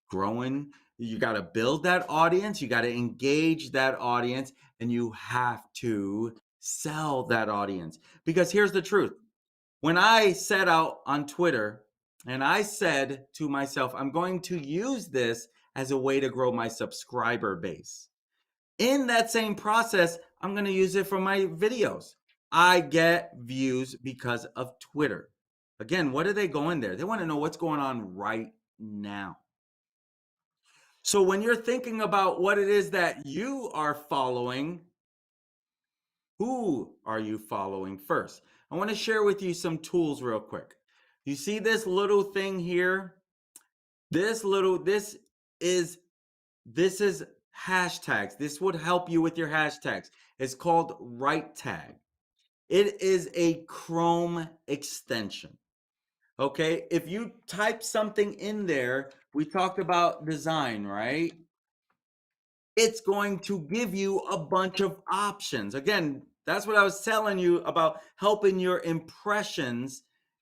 Growing, you got to build that audience, you got to engage that audience, and you have to sell that audience. Because here's the truth. When I set out on Twitter and I said to myself, I'm going to use this as a way to grow my subscriber base. In that same process, I'm going to use it for my videos. I get views because of Twitter. Again, what are they going there? They want to know what's going on right now. So when you're thinking about what it is that you are following, who are you following first? I want to share with you some tools real quick. You see this little thing here? This is hashtags. This would help you with your hashtags. It's called Right Tag. It is a Chrome extension. Okay, if you type something in there, we talked about design, right? It's going to give you a bunch of options. Again, that's what I was telling you about helping your impressions.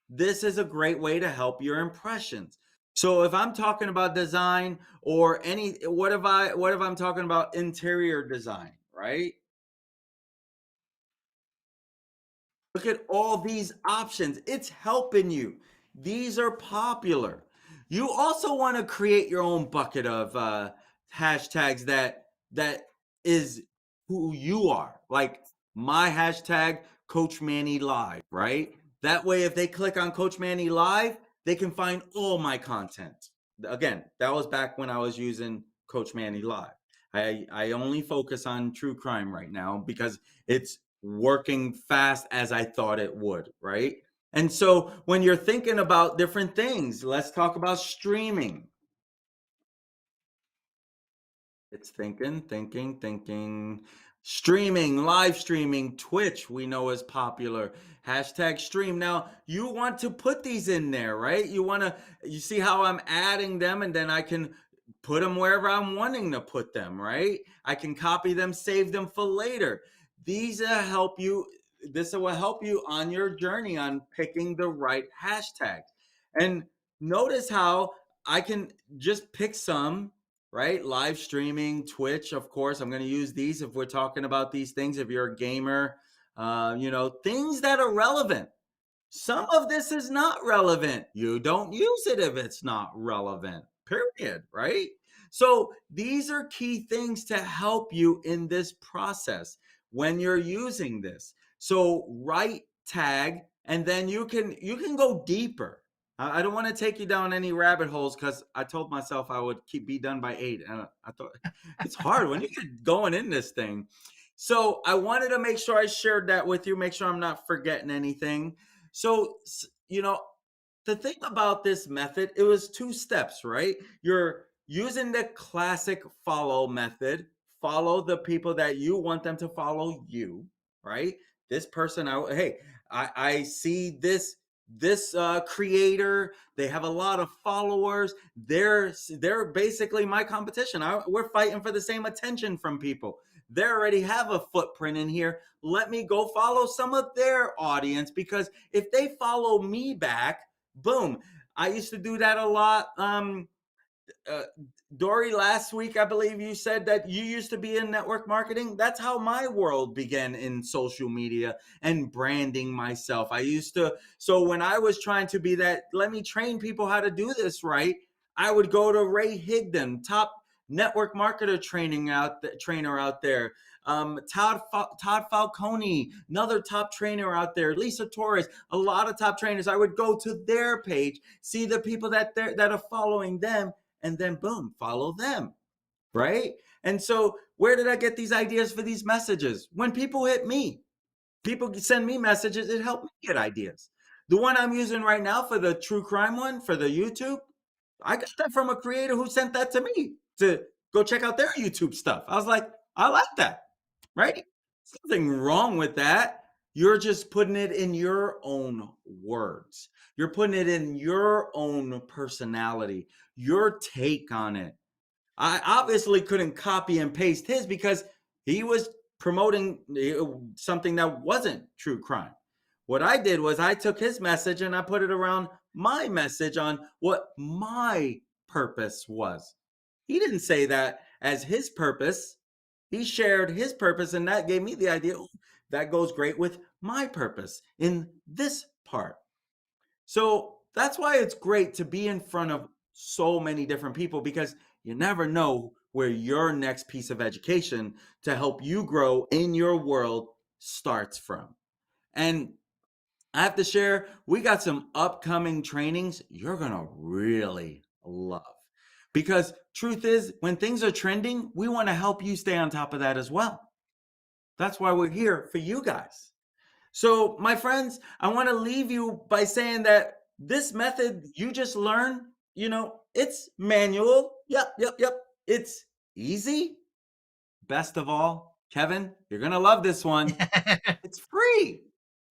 This is a great way to help your impressions. So if I'm talking about design or what if I'm talking about interior design, right? Look at all these options. It's helping you. These are popular. You also want to create your own bucket of hashtags that is who you are. Like my hashtag, Coach Manny Live, right? That way, if they click on Coach Manny Live, they can find all my content. Again, that was back when I was using Coach Manny Live. I only focus on true crime right now because it's working fast as I thought it would, right? And so when you're thinking about different things, let's talk about streaming. It's thinking. Streaming, live streaming, Twitch, we know is popular. Hashtag stream. Now, you want to put these in there, right? You see how I'm adding them and then I can put them wherever I'm wanting to put them, right? I can copy them, save them for later. These help you. This will help you on your journey on picking the right hashtags. And notice how I can just pick some, right? Live streaming, Twitch, of course. I'm going to use these if we're talking about these things. If you're a gamer, things that are relevant. Some of this is not relevant. You don't use it if it's not relevant, period, right? So these are key things to help you in this process when you're using this. So right tag, and then you can go deeper. I don't want to take you down any rabbit holes because I told myself I would be done by 8, and I thought it's hard when you get going in this thing. So I wanted to make sure I shared that with you, make sure I'm not forgetting anything. So, the thing about this method, it was 2 steps, right? You're using the classic follow method, follow the people that you want them to follow you, right? This person, I see this creator, they have a lot of followers. They're basically my competition. We're fighting for the same attention from people. They already have a footprint in here. Let me go follow some of their audience because if they follow me back, boom. I used to do that a lot. uh, Dori, last week, I believe you said that you used to be in network marketing. That's how my world began in social media and branding myself. I used to, so when I was trying to be that, let me train people how to do this right, I would go to Ray Higdon, top network marketer trainer out there. Todd Falcone, another top trainer out there. Lisa Torres, a lot of top trainers. I would go to their page, see the people that are following them, and then boom, follow them, right? And so where did I get these ideas for these messages? When people hit me, people send me messages, it helped me get ideas. The one I'm using right now for the true crime one, for the YouTube, I got that from a creator who sent that to me to go check out their YouTube stuff. I was like, I like that, right? There's nothing wrong with that. You're just putting it in your own words. You're putting it in your own personality, your take on it. I obviously couldn't copy and paste his because he was promoting something that wasn't true crime. What I did was I took his message and I put it around my message on what my purpose was. He didn't say that as his purpose. He shared his purpose, and that gave me the idea, "Oh, that goes great with my purpose in this part." So that's why it's great to be in front of so many different people, because you never know where your next piece of education to help you grow in your world starts from. And I have to share, we got some upcoming trainings you're going to really love. Because truth is, when things are trending, we want to help you stay on top of that as well. That's why we're here for you guys. So, my friends, I want to leave you by saying that this method you just learned, it's manual. Yep. It's easy. Best of all, Kevin, you're going to love this one. It's free.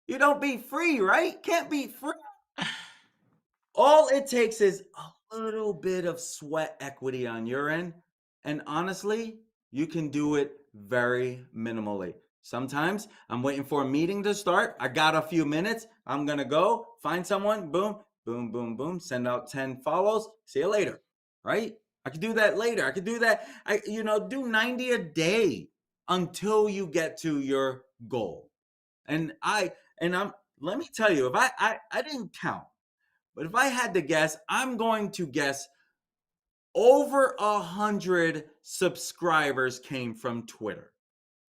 You don't beat free, right? Can't beat free. All it takes is a little bit of sweat equity on your end. And honestly, you can do it very minimally. Sometimes I'm waiting for a meeting to start. I got a few minutes. I'm going to go find someone. Boom, boom, boom, boom. Send out 10 follows. See you later. Right? I could do that later. I could do that. Do 90 a day until you get to your goal. And let me tell you, if I didn't count, but if I had to guess, I'm going to guess over 100 subscribers came from Twitter.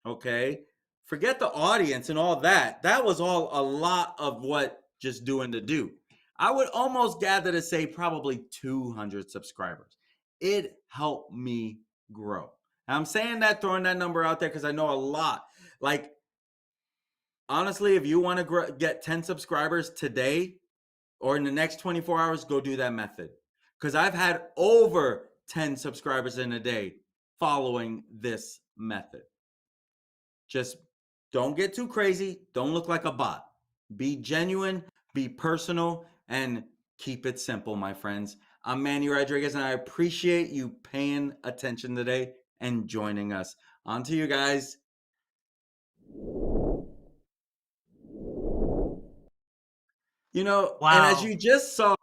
Okay. Forget the audience and all that. That was all a lot of what just doing to do. I would almost gather to say probably 200 subscribers. It helped me grow. And I'm saying that, throwing that number out there because I know a lot. Like, honestly, if you want to get 10 subscribers today, or in the next 24 hours, go do that method. Because I've had over 10 subscribers in a day following this method. Just don't get too crazy. Don't look like a bot. Be genuine, be personal, and keep it simple, my friends. I'm Manny Rodriguez, and I appreciate you paying attention today and joining us. On to you guys. And as Wow. you just saw,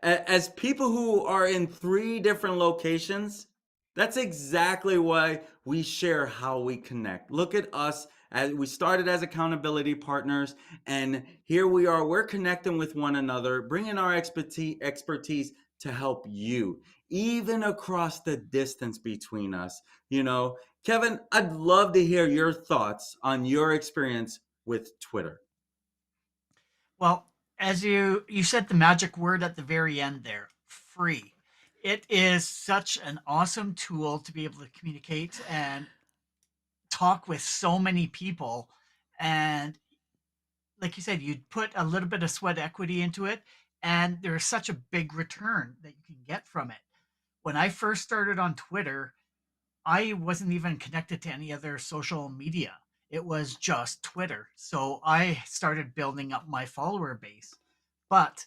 as people who are in 3 different locations, that's exactly why we share how we connect. Look at us, as we started as accountability partners, and here we are. We're connecting with one another, bringing our expertise to help you, even across the distance between us. Kevin, I'd love to hear your thoughts on your experience with Twitter. Well, as you said the magic word at the very end there, free. It is such an awesome tool to be able to communicate and talk with so many people. And like you said, you'd put a little bit of sweat equity into it, and there's such a big return that you can get from it. When I first started on Twitter, I wasn't even connected to any other social media. It was just Twitter. So I started building up my follower base. But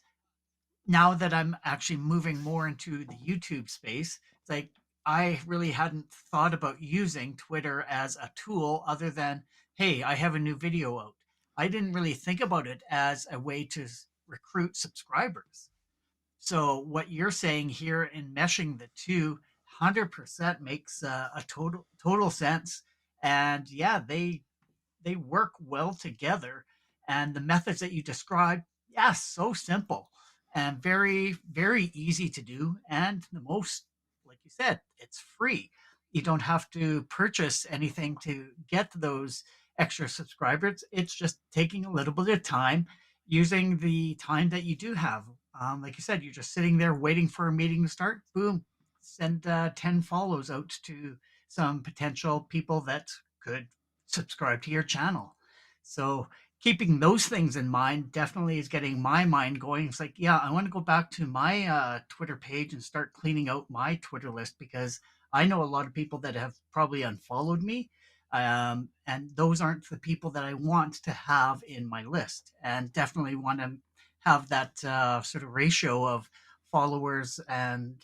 now that I'm actually moving more into the YouTube space, it's like I really hadn't thought about using Twitter as a tool other than, hey, I have a new video out. I didn't really think about it as a way to recruit subscribers. So what you're saying here in meshing the two, 100% makes a total sense. And yeah, they work well together. And the methods that you described, yes, so simple and very, very easy to do. And the most, like you said, it's free. You don't have to purchase anything to get those extra subscribers. It's just taking a little bit of time, using the time that you do have. Like you said, you're just sitting there waiting for a meeting to start. Boom, send 10 follows out to some potential people that could subscribe to your channel. So keeping those things in mind definitely is getting my mind going. It's like, yeah, I want to go back to my Twitter page and start cleaning out my Twitter list, because I know a lot of people that have probably unfollowed me. And those aren't the people that I want to have in my list, and definitely want to have that sort of ratio of followers and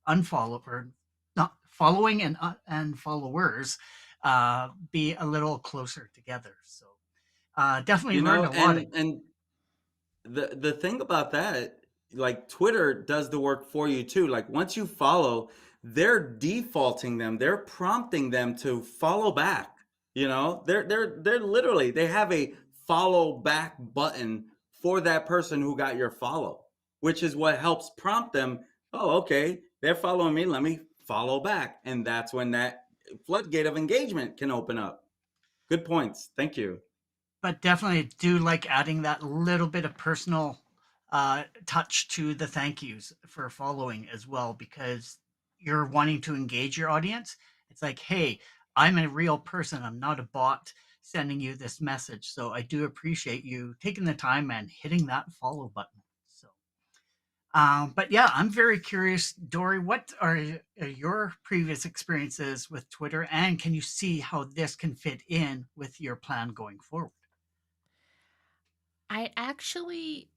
unfollow, or not following and followers, be a little closer together. So definitely You learned know, a lot. and the thing about that, like Twitter does the work for you too. Like once you follow, they're defaulting them, they're prompting them to follow back. You know, they're literally they have a follow back button for that person who got your follow, which is what helps prompt them. Oh, okay, they're following me. Let me follow back, and that's when that floodgate of engagement can open up. Good points. Thank you. But definitely do like adding that little bit of personal touch to the thank yous for following as well, because you're wanting to engage your audience. It's like, hey, I'm a real person. I'm not a bot sending you this message. So I do appreciate you taking the time and hitting that follow button. So, but yeah, I'm very curious, Dory, what are your previous experiences with Twitter, and can you see how this can fit in with your plan going forward? I actually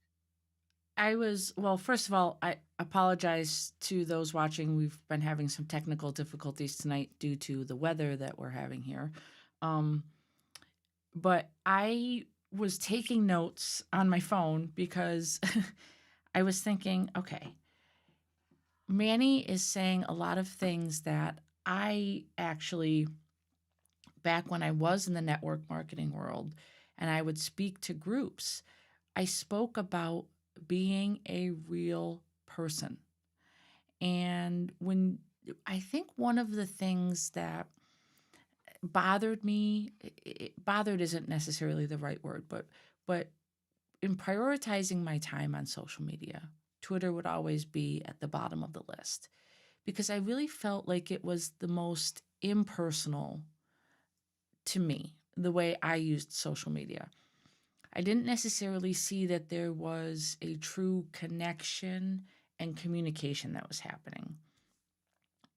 I was well, first of all, I apologize to those watching. We've been having some technical difficulties tonight due to the weather that we're having here. Um, but I was taking notes on my phone because I was thinking, okay, Manny is saying a lot of things that I actually, back when I was in the network marketing world and I would speak to groups, I spoke about being a real person. And when I think one of the things that bothered me, bothered isn't necessarily the right word, but in prioritizing my time on social media, Twitter would always be at the bottom of the list because I really felt like it was the most impersonal to me, the way I used social media. I didn't necessarily see that there was a true connection and communication that was happening.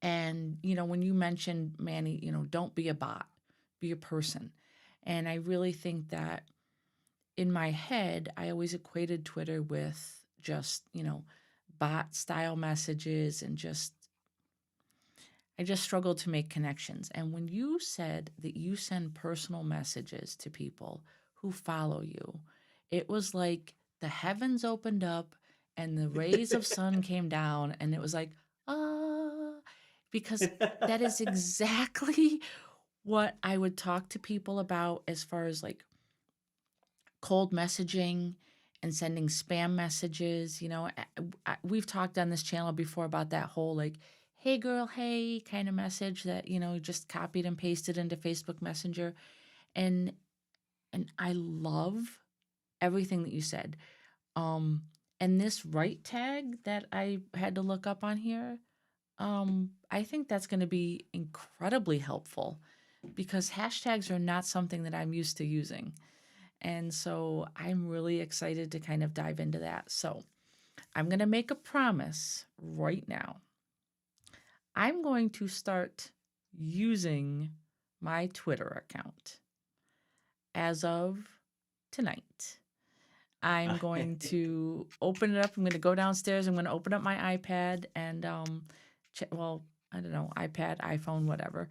And, when you mentioned, Manny, don't be a bot, be a person. And I really think that in my head, I always equated Twitter with just, bot style messages and I just struggled to make connections. And when you said that you send personal messages to people who follow you, it was like the heavens opened up and the rays of sun came down and it was like, ah, because that is exactly what I would talk to people about as far as like cold messaging and sending spam messages. We've talked on this channel before about that whole like, hey girl, hey kind of message that, just copied and pasted into Facebook Messenger. And I love everything that you said. And this right tag that I had to look up on here, I think that's going to be incredibly helpful because hashtags are not something that I'm used to using. And so I'm really excited to kind of dive into that. So I'm going to make a promise right now. I'm going to start using my Twitter account as of tonight. I'm going to open it up. I'm going to go downstairs. I'm going to open up my iPad and, I don't know, iPad, iPhone, whatever.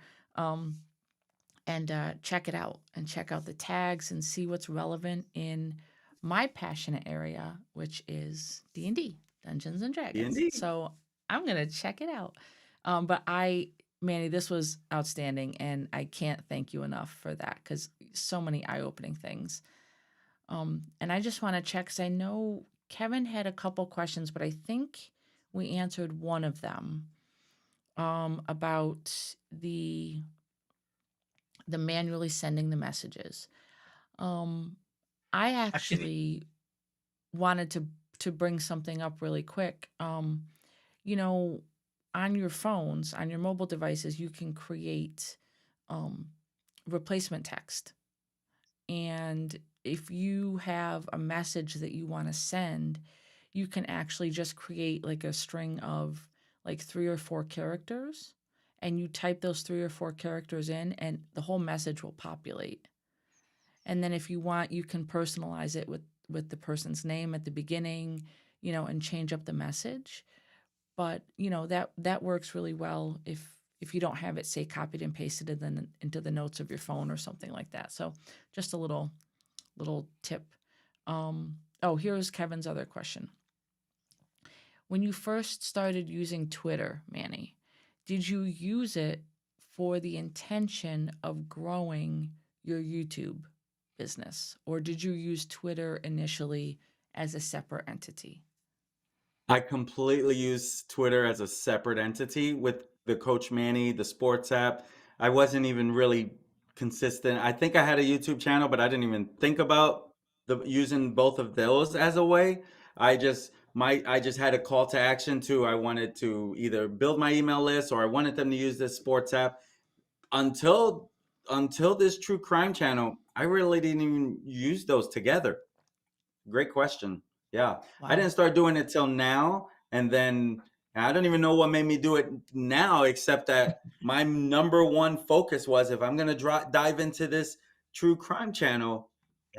And check it out and check out the tags and see what's relevant in my passionate area, which is D&D. Dungeons and Dragons. D&D. So I'm gonna check it out. But Manny, this was outstanding, and I can't thank you enough for that because so many eye-opening things. And I just want to check because I know Kevin had a couple questions, but I think we answered one of them about the manually sending the messages. I Actually, actually wanted to bring something up really quick. You know, on your phones, on your mobile devices, you can create um, replacement text. And if you have a message that you want to send, you can actually just create like a string of like 3 or 4 characters, and you type those 3 or 4 characters in, and the whole message will populate. And then if you want, you can personalize it with the person's name at the beginning, and change up the message. But that works really well if you don't have it, say, copied and pasted into the notes of your phone or something like that. So just a little tip. Oh, here's Kevin's other question. When you first started using Twitter, Manny, did you use it for the intention of growing your YouTube business, or did you use Twitter initially as a separate entity? I completely use Twitter as a separate entity with the Coach Manny, the sports app. I wasn't even really consistent. I think I had a YouTube channel, but I didn't even think about the using both of those as a way. I just had a call to action to I wanted to either build my email list or I wanted them to use this sports app until this true crime channel. I really didn't even use those together. Great question. Yeah. I Wow. didn't start doing it till now. And then I don't even know what made me do it now, except that my number one focus was if I'm going to dive into this true crime channel,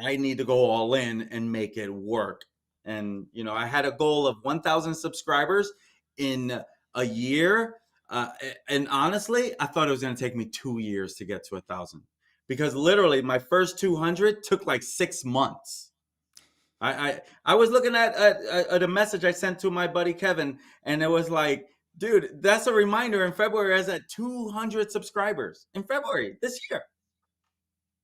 I need to go all in and make it work. And, I had a goal of 1,000 subscribers in a year. And honestly, I thought it was going to take me 2 years to get to 1,000 because literally my first 200 took like 6 months. I was looking at a message I sent to my buddy Kevin, and it was like, dude, that's a reminder. In February, I was at 200 subscribers in February this year.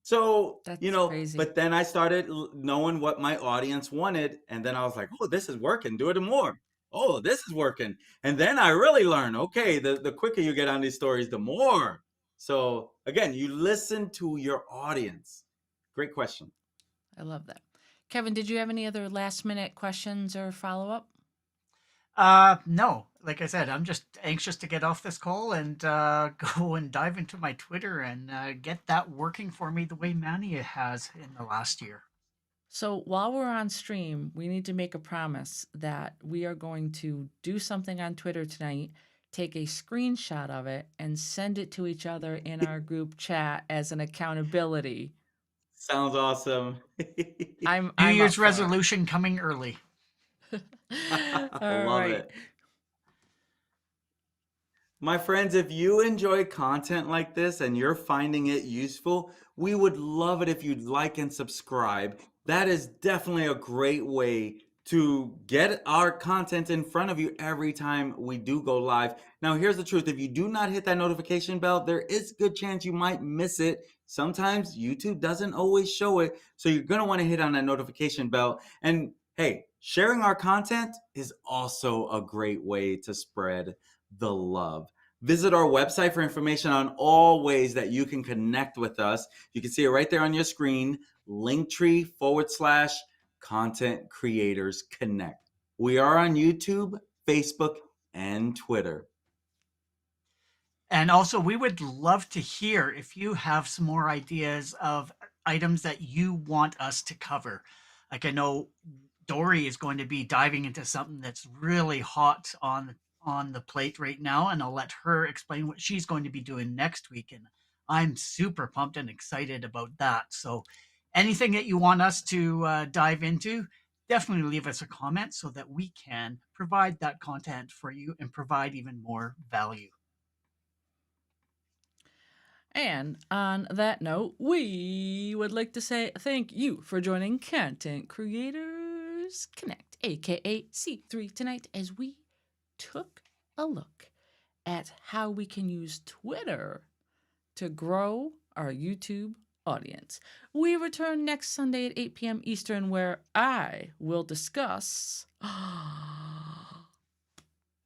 So, That's crazy. but then I started knowing what my audience wanted, and then I was like, oh, this is working. Do it more. Oh, this is working. And then I really learned, okay, the quicker you get on these stories, the more. So again, you listen to your audience. Great question. I love that. Kevin, did you have any other last minute questions or follow up? no. Like I said, I'm just anxious to get off this call and go and dive into my Twitter and get that working for me the way Manny has in the last year. So while we're on stream, we need to make a promise that we are going to do something on Twitter tonight, take a screenshot of it, and send it to each other in our group chat as an accountability. Sounds awesome. New I'm up Year's for it. resolution coming early. All Love right. it. My friends, if you enjoy content like this and you're finding it useful, we would love it if you'd like and subscribe. That is definitely a great way to get our content in front of you every time we do go live. Now, here's the truth. If you do not hit that notification bell, there is a good chance you might miss it. Sometimes YouTube doesn't always show it. So you're going to want to hit on that notification bell. And hey, sharing our content is also a great way to spread the love. Visit our website for information on all ways that you can connect with us. You can see it right there on your screen, linktree/content creators connect. We are on YouTube, Facebook, and Twitter. And also, we would love to hear if you have some more ideas of items that you want us to cover. Like I know Dori is going to be diving into something that's really hot on the plate right now, and I'll let her explain what she's going to be doing next week. And I'm super pumped and excited about that. So, anything that you want us to dive into, definitely leave us a comment so that we can provide that content for you and provide even more value. And on that note, we would like to say thank you for joining Content Creators Connect. aka C3 tonight, as we took a look at how we can use Twitter to grow our YouTube audience. We return next Sunday at 8 p.m. Eastern, where I will discuss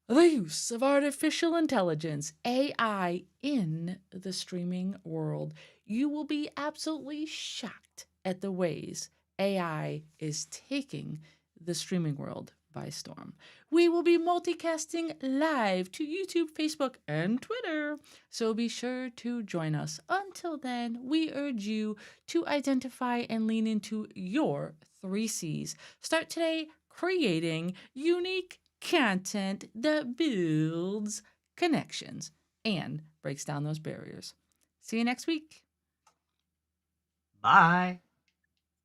the use of artificial intelligence, AI, in the streaming world. You will be absolutely shocked at the ways AI is taking the streaming world by storm. We will be multicasting live to YouTube, Facebook, and Twitter, so be sure to join us. Until then, we urge you to identify and lean into your 3Cs. Start today creating unique content that builds connections and breaks down those barriers. See you next week. Bye.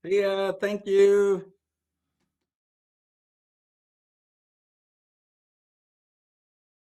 See ya. Thank you.